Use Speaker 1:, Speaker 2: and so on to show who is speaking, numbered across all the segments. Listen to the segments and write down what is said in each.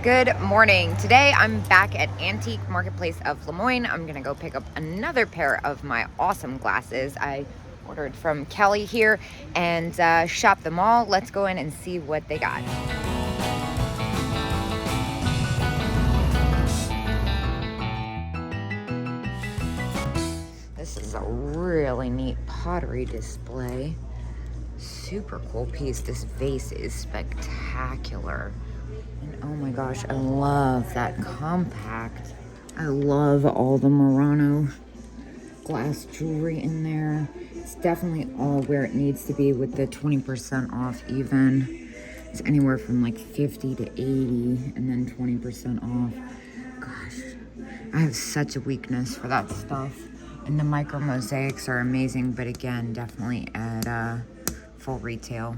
Speaker 1: Good morning. Today I'm back at Antique Marketplace of Lemoyne. I'm gonna go pick up another pair of my awesome glasses. I ordered from Kelly here and shop them all. Let's go in and see what they got. This is a really neat pottery display. Super cool piece. This vase is spectacular. And oh my gosh, I love that compact. I love all the Murano glass jewelry in there. It's definitely all where it needs to be with the 20% off even. It's anywhere from like 50 to 80 and then 20% off. Gosh, I have such a weakness for that stuff. And the micro mosaics are amazing, but again, definitely at full retail.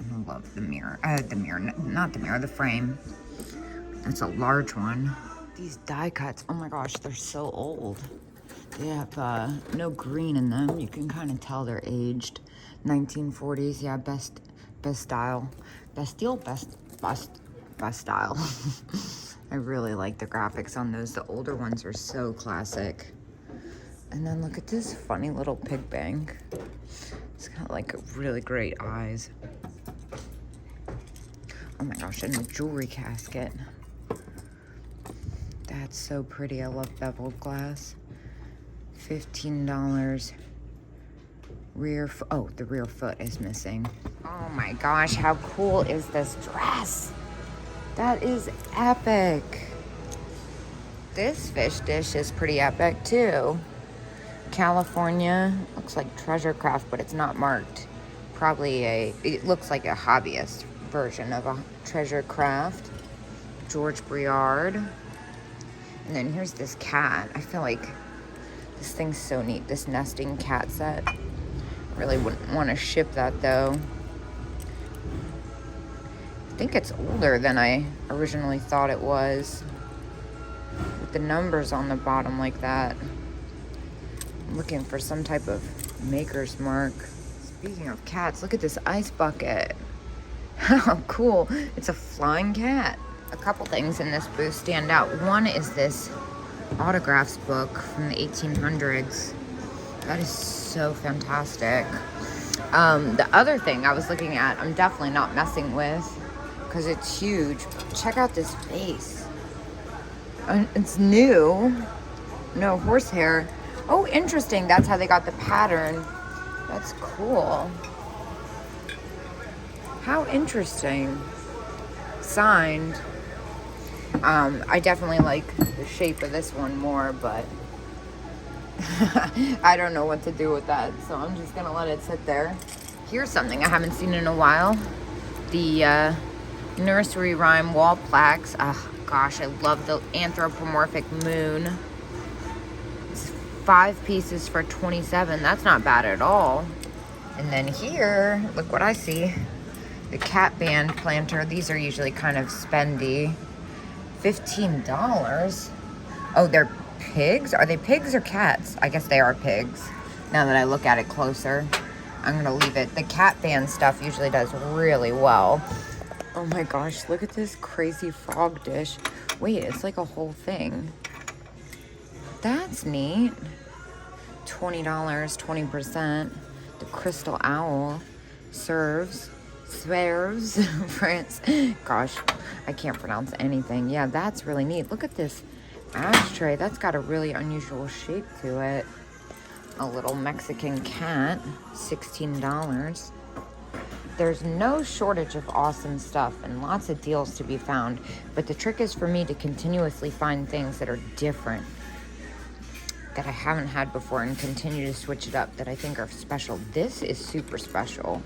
Speaker 1: And I love the mirror, not the mirror, the frame. That's a large one. These die cuts, oh my gosh, they're so old. They have no green in them. You can kind of tell they're aged. 1940s, yeah, best style. Best style. I really like the graphics on those. The older ones are so classic. And then look at this funny little pig bank. It's got like really great eyes. Oh my gosh, and a jewelry casket. That's so pretty. I love beveled glass. $15. The rear foot is missing. Oh my gosh, how cool is this dress? That is epic. This fish dish is pretty epic too. California, looks like treasure craft, but it's not marked. It looks like a hobbyist version of a treasure craft. George Briard. And then here's this cat. I feel like this thing's so neat, this nesting cat set. Really wouldn't want to ship that though. I think it's older than I originally thought it was. With the numbers on the bottom like that. I'm looking for some type of maker's mark. Speaking of cats, look at this ice bucket. How cool. It's a flying cat. A couple things in this booth stand out. One is this autographs book from the 1800s. That is so fantastic. The other thing I was looking at, I'm definitely not messing with because it's huge. Check out this vase. It's new. No horsehair. Oh, interesting. That's how they got the pattern. That's cool. How interesting. Signed. I definitely like the shape of this one more, but I don't know what to do with that, so I'm just gonna let it sit there. Here's something I haven't seen in a while. The nursery rhyme wall plaques. Oh gosh, I love the anthropomorphic moon. It's 5 pieces for $27. That's not bad at all. And then here, look what I see. The cat band planter. These are usually kind of spendy. $15. Oh, they're pigs? Are they pigs or cats? I guess they are pigs. Now that I look at it closer, I'm gonna leave it. The cat band stuff usually does really well. Oh my gosh, look at this crazy frog dish. Wait, it's like a whole thing. That's neat. $20, 20%. The crystal owl serves France. Gosh, I can't pronounce anything. Yeah, that's really neat. Look at this ashtray. That's got a really unusual shape to it. A little Mexican cat, $16. There's no shortage of awesome stuff and lots of deals to be found, but the trick is for me to continuously find things that are different, that I haven't had before, and continue to switch it up that I think are special. This is super special.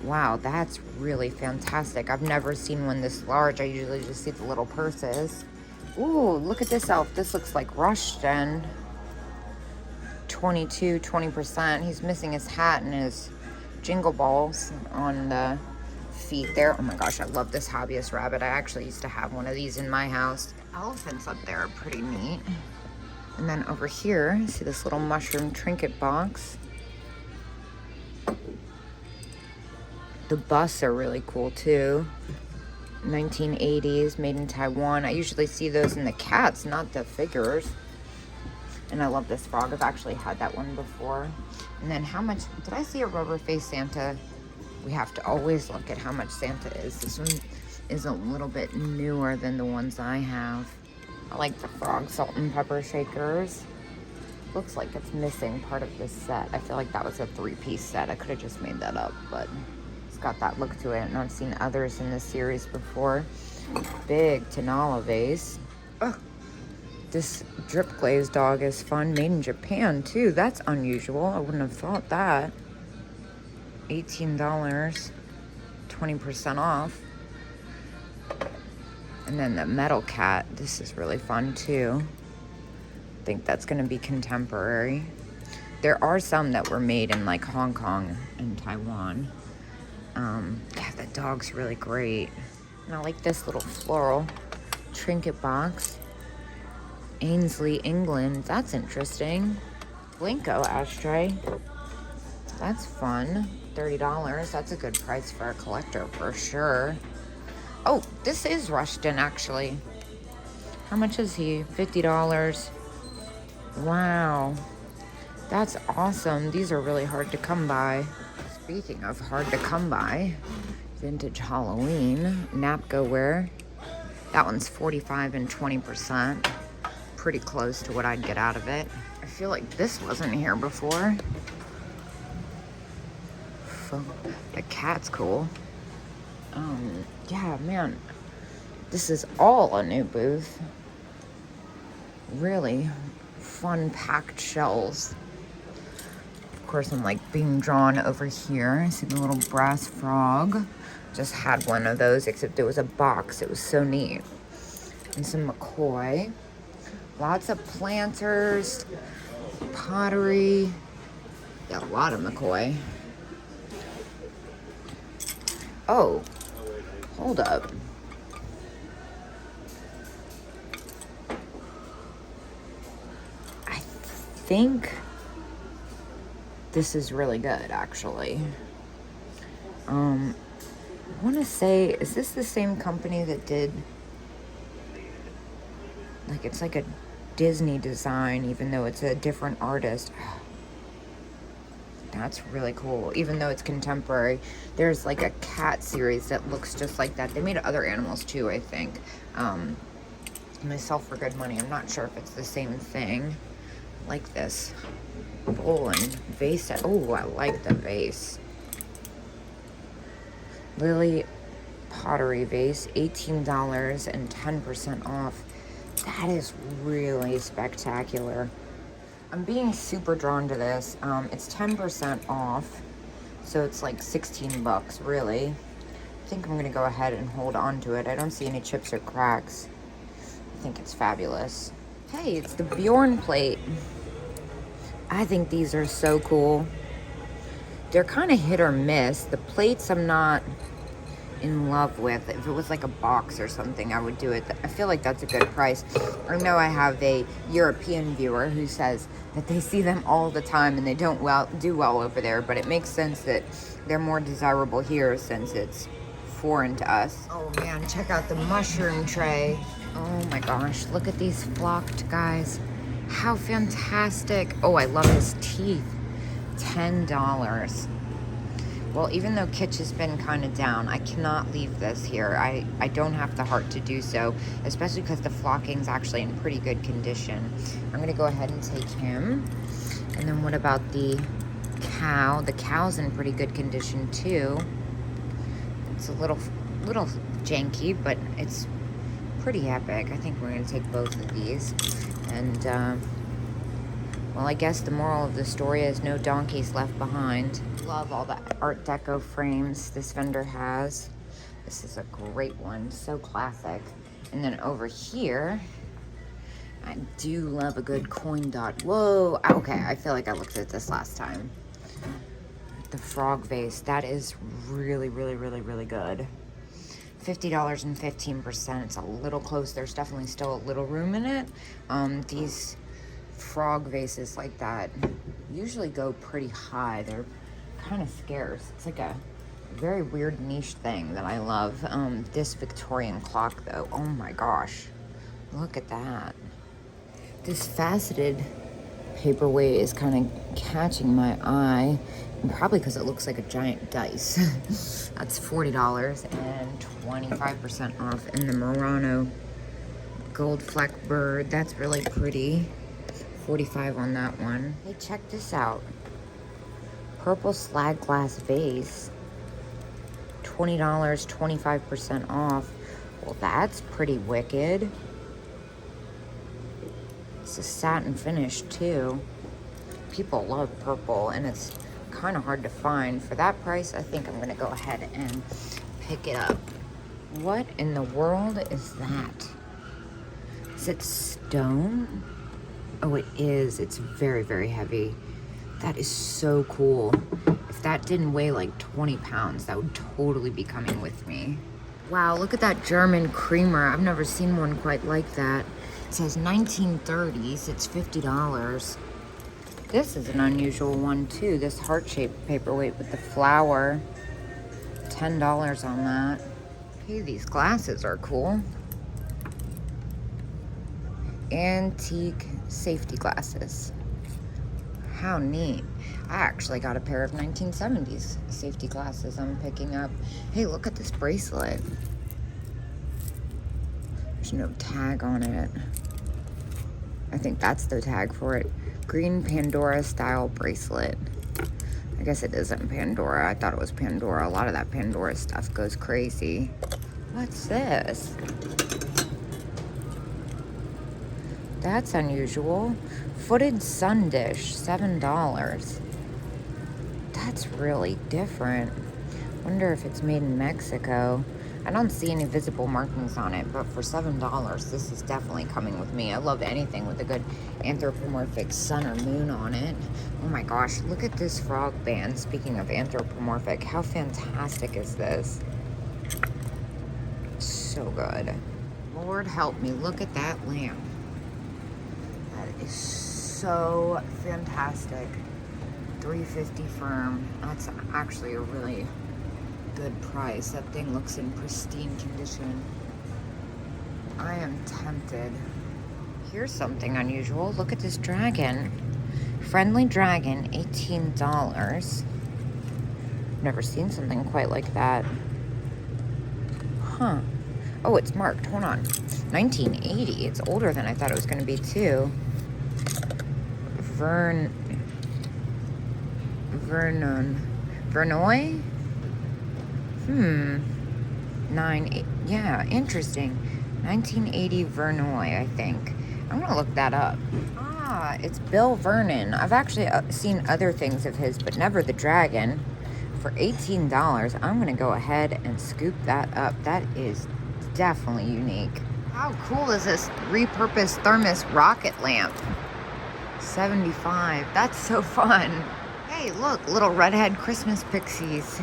Speaker 1: Wow, that's really fantastic. I've never seen one this large. I usually just see the little purses. Ooh, look at this elf. This looks like Rushton. 22, 20%. He's missing his hat and his jingle balls on the feet there. Oh my gosh, I love this hobbyist rabbit. I actually used to have one of these in my house. Elephants up there are pretty neat. And then over here, see this little mushroom trinket box. The busts are really cool too. 1980s, made in Taiwan. I usually see those in the cats, not the figures. And I love this frog. I've actually had that one before. And then how much, did I see a rubber face Santa? We have to always look at how much Santa is. This one is a little bit newer than the ones I have. I like the frog salt and pepper shakers. Looks like it's missing part of this set. I feel like that was a 3-piece set. I could have just made that up, but it's got that look to it. And I've seen others in this series before. Big Tanala vase. Ugh. This drip glaze dog is fun. Made in Japan, too. That's unusual. I wouldn't have thought that. $18. 20% off. And then the metal cat. This is really fun, too. I think that's going to be contemporary. There are some that were made in like Hong Kong and Taiwan. Yeah, the dog's really great. And I like this little floral trinket box. Ainsley, England. That's interesting. Blinko ashtray. That's fun. $30. That's a good price for a collector for sure. Oh, this is Rushton actually. How much is he? $50. Wow, that's awesome. These are really hard to come by. Speaking of hard to come by, vintage Halloween, Napco wear. That one's 45 and 20%. Pretty close to what I'd get out of it. I feel like this wasn't here before. The cat's cool. Yeah, man, this is all a new booth. Really fun packed shells. Of course, I'm like being drawn over here. I see the little brass frog. Just had one of those, except it was a box. It was so neat. And some McCoy. Lots of planters, pottery. Yeah, a lot of McCoy. Oh, hold up. I think this is really good, actually. I want to say, is this the same company that did, like, it's like a Disney design, even though it's a different artist. That's really cool, even though it's contemporary. There's like a cat series that looks just like that. They made other animals too, I think. Myself for good money. I'm not sure if it's the same thing. Like this bowl and vase set. Oh, I like the vase. Lily Pottery vase, $18 and 10% off. That is really spectacular. I'm being super drawn to this. It's 10% off, so it's like 16 bucks, really. I think I'm gonna go ahead and hold on to it. I don't see any chips or cracks. I think it's fabulous. Hey, it's the Bjorn plate. I think these are so cool. They're kind of hit or miss. The plates I'm not in love with. If it was like a box or something, I would do it. I feel like that's a good price. I know I have a European viewer who says that they see them all the time and they don't do well over there, but it makes sense that they're more desirable here since it's foreign to us. Oh man, check out the mushroom tray. Oh my gosh, look at these flocked guys. How fantastic. Oh, I love his teeth. $10. Well, even though Kitsch has been kind of down, I cannot leave this here. I don't have the heart to do so, especially because the flocking's actually in pretty good condition. I'm going to go ahead and take him. And then what about the cow? The cow's in pretty good condition, too. It's a little janky, but it's pretty epic. I think we're going to take both of these. And, well, I guess the moral of the story is no donkeys left behind. Love all the Art Deco frames this vendor has. This is a great one, so classic. And then over here, I do love a good coin dot. Whoa, okay, I feel like I looked at this last time. The frog vase, that is really, really, really, really good. $50 and 15%, it's a little close. There's definitely still a little room in it. These frog vases like that usually go pretty high. They're kind of scarce. It's like a Very weird niche thing that I love. This Victorian clock though, oh my gosh, look at that. This faceted paperweight is kind of catching my eye, and probably because it looks like a giant dice. That's $40 and 25% off. And the Murano gold fleck bird, that's really pretty. $45 on that one. Hey, check this out. Purple slag glass vase, $20, 25% off. Well, that's pretty wicked. It's a satin finish too. People love purple, and it's kind of hard to find. For that price, I think I'm gonna go ahead and pick it up. What in the world is that? Is it stone? Oh, it is. It's very, very heavy. That is so cool. If that didn't weigh like 20 pounds, that would totally be coming with me. Wow, look at that German creamer. I've never seen one quite like that. It says 1930s, it's $50. This is an unusual one too, this heart-shaped paperweight with the flower. $10 on that. Okay, these glasses are cool. Antique safety glasses. How neat. I actually got a pair of 1970s safety glasses I'm picking up. Hey, look at this bracelet. There's no tag on it. I think that's the tag for it. Green Pandora style bracelet. I guess it isn't Pandora. I thought it was Pandora. A lot of that Pandora stuff goes crazy. What's this? That's unusual. Footed sun dish, $7. That's really different. Wonder if it's made in Mexico. I don't see any visible markings on it, but for $7, this is definitely coming with me. I love anything with a good anthropomorphic sun or moon on it. Oh my gosh, look at this frog band. Speaking of anthropomorphic, how fantastic is this? So good. Lord help me, look at that lamp. That is so fantastic. $350 firm. That's actually a really good price. That thing looks in pristine condition. I am tempted. Here's something unusual. Look at this dragon. Friendly dragon, $18. Never seen something quite like that. Huh. Oh, it's marked. Hold on. 1980. It's older than I thought it was going to be, too. Vernoy? Yeah, interesting. 1980 Vernoy, I think. I'm gonna look that up. Ah, it's Bill Vernon. I've actually seen other things of his, but never the dragon. For $18, I'm gonna go ahead and scoop that up. That is definitely unique. How cool is this repurposed thermos rocket lamp? $75. That's so fun. Hey, look, little redhead Christmas pixies.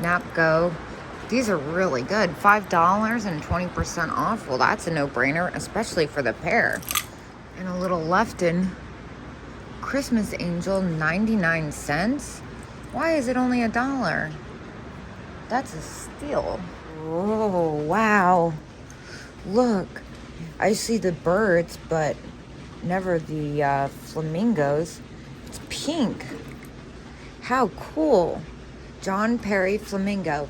Speaker 1: Napgo. These are really good. $5 and 20% off. Well, that's a no-brainer, especially for the pair. And a little Lefton Christmas angel, 99 cents. Why is it only $1? That's a steal. Oh, wow. Look, I see the birds, but never the flamingos. It's pink. How cool. John Perry flamingo.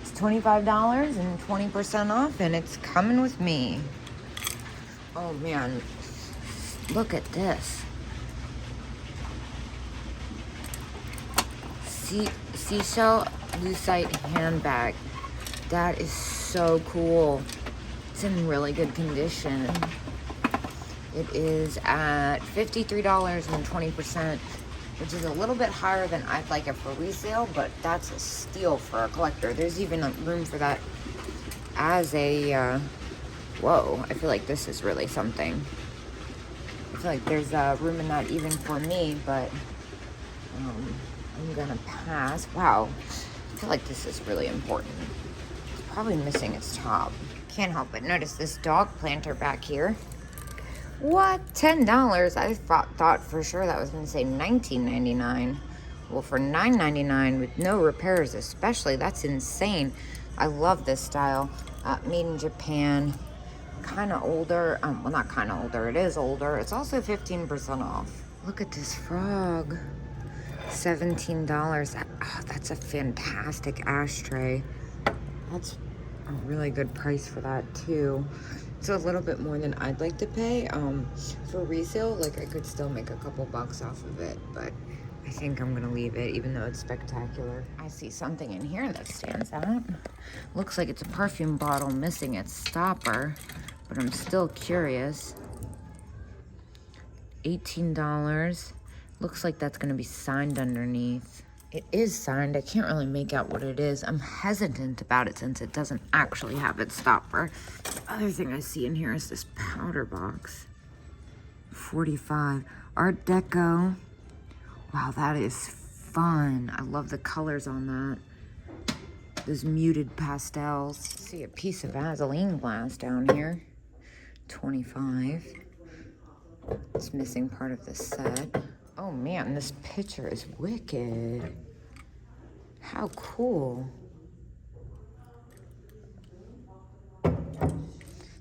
Speaker 1: It's $25 and 20% off, and it's coming with me. Oh man, look at this. Seashell lucite handbag. That is so cool. It's in really good condition. It is at $53 and 20%, which is a little bit higher than I'd like it for resale, but that's a steal for a collector. There's even room for that as a, whoa, I feel like this is really something. I feel like there's room in that even for me, but I'm gonna pass. Wow, I feel like this is really important. It's probably missing its top. Can't help but notice this dog planter back here. What? $10? I thought for sure that was going to say $19.99. Well, for $9.99 with no repairs especially, that's insane. I love this style. Made in Japan. Kind of older. Well, not kind of older. It is older. It's also 15% off. Look at this frog. $17. Oh, that's a fantastic ashtray. That's a really good price for that too. It's a little bit more than I'd like to pay. For resale, like I could still make a couple bucks off of it, but I think I'm gonna leave it even though it's spectacular. I see something in here that stands out. Looks like it's a perfume bottle missing its stopper, but I'm still curious. $18. Looks like that's gonna be signed underneath. It is signed. I can't really make out what it is. I'm hesitant about it since it doesn't actually have its stopper. The other thing I see in here is this powder box. $45. Art Deco. Wow, that is fun. I love the colors on that. Those muted pastels. See a piece of Vaseline glass down here. $25. It's missing part of the set. Oh man, this picture is wicked. How cool.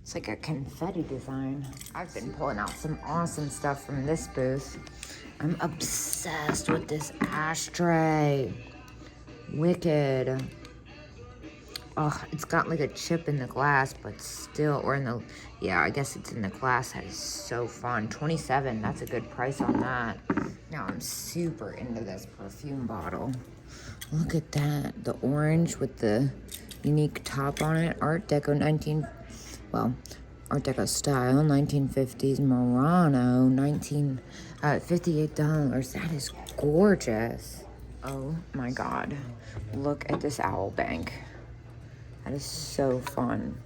Speaker 1: It's like a confetti design. I've been pulling out some awesome stuff from this booth. I'm obsessed with this ashtray. Wicked. Oh, it's got like a chip in the glass, but still, or in the, yeah, I guess it's in the glass. That is so fun. $27, that's a good price on that. Now I'm super into this perfume bottle. Look at that, the orange with the unique top on it. Art Deco Art Deco style, 1950s Murano, $58. That is gorgeous. Oh my God, look at this owl bank. That is so fun.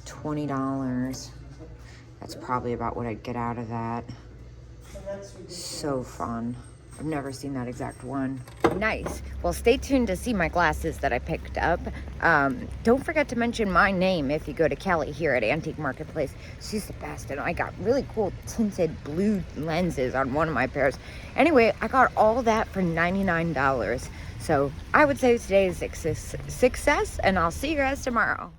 Speaker 1: $20. That's probably about what I'd get out of that. So fun. I've never seen that exact one. Nice. Well, stay tuned to see my glasses that I picked up. Don't forget to mention my name if you go to Kelly here at Antique Marketplace. She's the best, and I got really cool tinted blue lenses on one of my pairs. Anyway, I got all that for $99. So I would say today is a success, and I'll see you guys tomorrow.